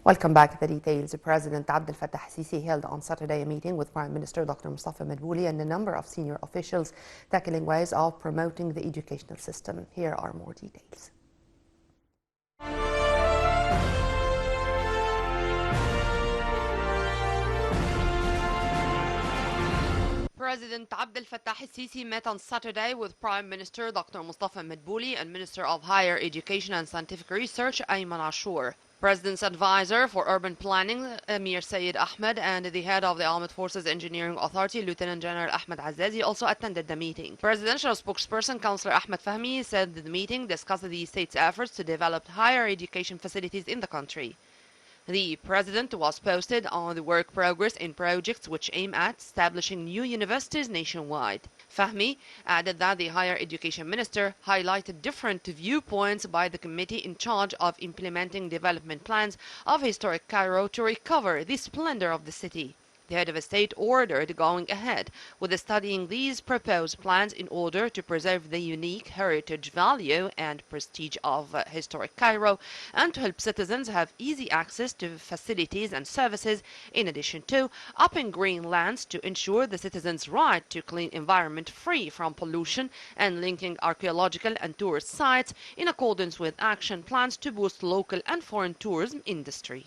Welcome back to the details. President Abdel Fattah al-Sisi held on Saturday a meeting with Prime Minister Dr. Mustafa Madbouli and a number of senior officials tackling ways of promoting the educational system. Here are more details. President Abdel Fattah al-Sisi met on Saturday with Prime Minister Dr. Mustafa Madbouli and Minister of Higher Education and Scientific Research Ayman Ashur. President's advisor for urban planning, Amir Sayyid Ahmed, and the head of the Armed Forces Engineering Authority, Lieutenant General Ahmed Azazi, also attended the meeting. Presidential spokesperson, Councillor Ahmed Fahmi, said the meeting discussed the state's efforts to develop higher education facilities in the country. The president was posted on the work progress in projects which aim at establishing new universities nationwide. Fahmi added that the higher education minister highlighted different viewpoints by the committee in charge of implementing development plans of historic Cairo to recover the splendor of the city. The head of a state ordered going ahead with studying these proposed plans in order to preserve the unique heritage value and prestige of historic Cairo and to help citizens have easy access to facilities and services, in addition to upping green lands to ensure the citizens' right to clean environment free from pollution and linking archaeological and tourist sites in accordance with action plans to boost local and foreign tourism industry.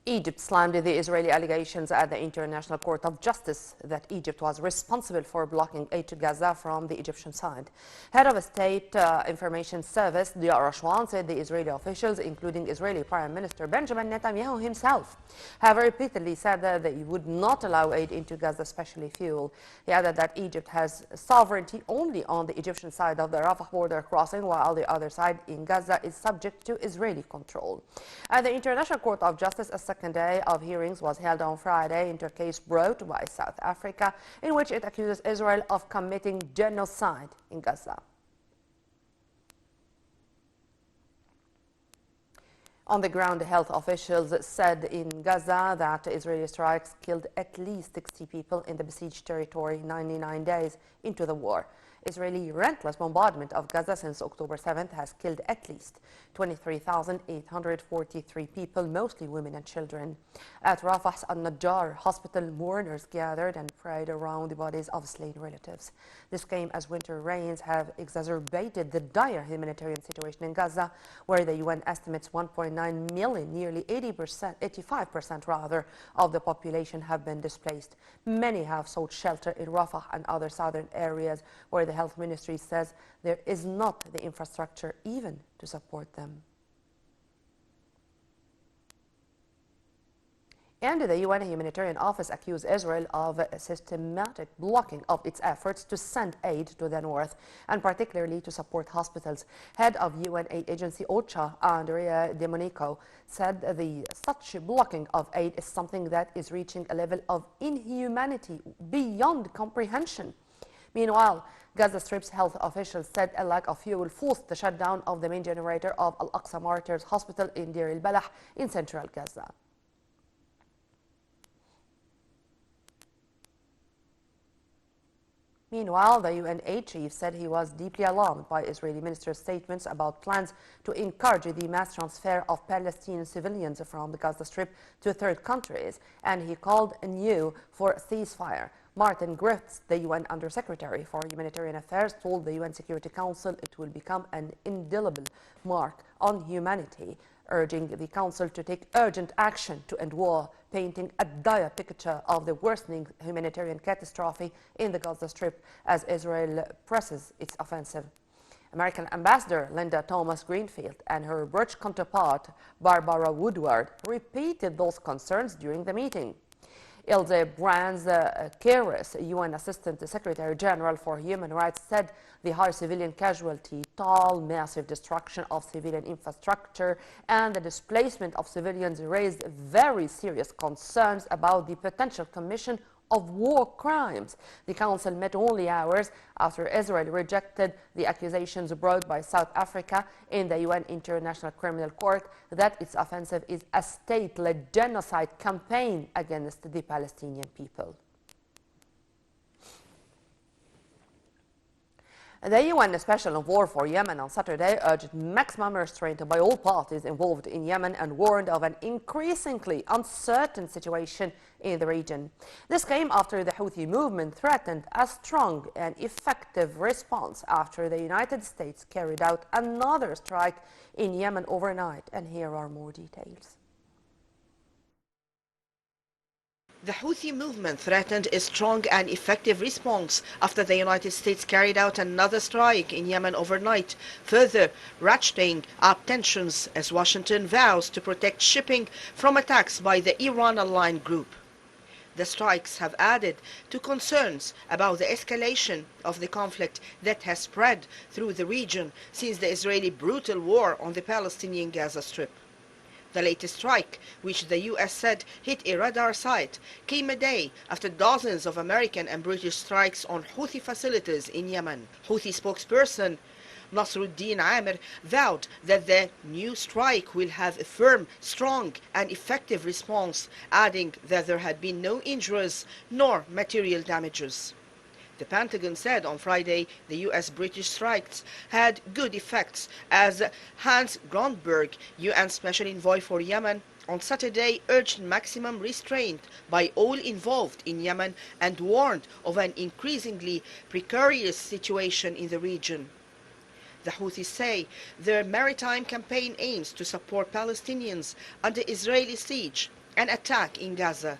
Egypt slammed the Israeli allegations at the International Court of Justice that Egypt was responsible for blocking aid to Gaza from the Egyptian side. Head of a State Information Service, Dia Rashwan, said the Israeli officials, including Israeli Prime Minister Benjamin Netanyahu himself, have repeatedly said that they would not allow aid into Gaza, especially fuel. He added that Egypt has sovereignty only on the Egyptian side of the Rafah border crossing, while the other side in Gaza is subject to Israeli control. At the International Court of Justice, a second day of hearings was held on Friday into a case brought by South Africa in which it accuses Israel of committing genocide in Gaza. On the ground, health officials said in Gaza that Israeli strikes killed at least 60 people in the besieged territory 99 days into the war. Israeli relentless bombardment of Gaza since October 7th has killed at least 23,843 people, mostly women and children. At Rafah's al-Najjar hospital, mourners gathered and prayed around the bodies of slain relatives. This came as winter rains have exacerbated the dire humanitarian situation in Gaza, where the UN estimates 1.9 million, nearly 85% rather, of the population have been displaced. Many have sought shelter in Rafah and other southern areas where the health ministry says there is not the infrastructure even to support them. And the UN Humanitarian Office accused Israel of a systematic blocking of its efforts to send aid to the north, and particularly to support hospitals. Head of UN aid agency OCHA, Andrea De Monico, said such blocking of aid is something that is reaching a level of inhumanity beyond comprehension. Meanwhile, Gaza Strip's health officials said a lack of fuel forced the shutdown of the main generator of Al-Aqsa Martyrs Hospital in Deir el-Balah in central Gaza. Meanwhile, the UN aid chief said he was deeply alarmed by Israeli ministers' statements about plans to encourage the mass transfer of Palestinian civilians from the Gaza Strip to third countries, and he called anew for a ceasefire. Martin Griffiths, the UN Undersecretary for Humanitarian Affairs, told the UN Security Council it will become an indelible mark on humanity, urging the Council to take urgent action to end war, painting a dire picture of the worsening humanitarian catastrophe in the Gaza Strip as Israel presses its offensive. American Ambassador Linda Thomas-Greenfield and her British counterpart Barbara Woodward repeated those concerns during the meeting. Ilse Brands-Keres, UN Assistant Secretary General for Human Rights, said the high civilian casualty toll, massive destruction of civilian infrastructure, and the displacement of civilians raised very serious concerns about the potential commission of war crimes. The Council met only hours after Israel rejected the accusations brought by South Africa in the UN International Criminal Court that its offensive is a state-led genocide campaign against the Palestinian people. The UN Special Envoy for Yemen on Saturday urged maximum restraint by all parties involved in Yemen and warned of an increasingly uncertain situation in the region. This came after the Houthi movement threatened a strong and effective response after the United States carried out another strike in Yemen overnight. And here are more details. The Houthi movement threatened a strong and effective response after the United States carried out another strike in Yemen overnight, further ratcheting up tensions as Washington vows to protect shipping from attacks by the Iran-aligned group. The strikes have added to concerns about the escalation of the conflict that has spread through the region since the Israeli brutal war on the Palestinian Gaza Strip. The latest strike, which the U.S. said hit a radar site, came a day after dozens of American and British strikes on Houthi facilities in Yemen. Houthi spokesperson Nasruddin Amir vowed that the new strike will have a firm, strong and effective response, adding that there had been no injuries nor material damages. The Pentagon said on Friday the U.S.-British strikes had good effects, as Hans Grundberg, UN Special Envoy for Yemen, on Saturday urged maximum restraint by all involved in Yemen and warned of an increasingly precarious situation in the region. The Houthis say their maritime campaign aims to support Palestinians under Israeli siege and attack in Gaza.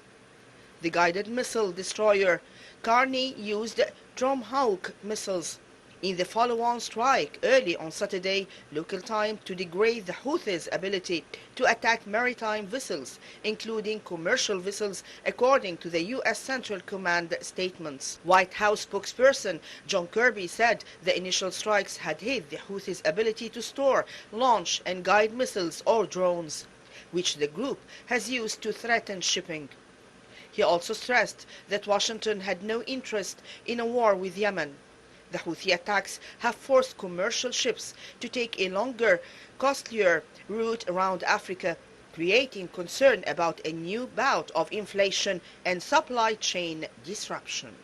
The guided missile destroyer Karni used Tomahawk missiles in the follow-on strike early on Saturday local time to degrade the Houthis' ability to attack maritime vessels, including commercial vessels, according to the U.S. Central Command statements. White House spokesperson John Kirby said the initial strikes had hit the Houthis' ability to store, launch and guide missiles or drones, which the group has used to threaten shipping. He also stressed that Washington had no interest in a war with Yemen. The Houthi attacks have forced commercial ships to take a longer, costlier route around Africa, creating concern about a new bout of inflation and supply chain disruption.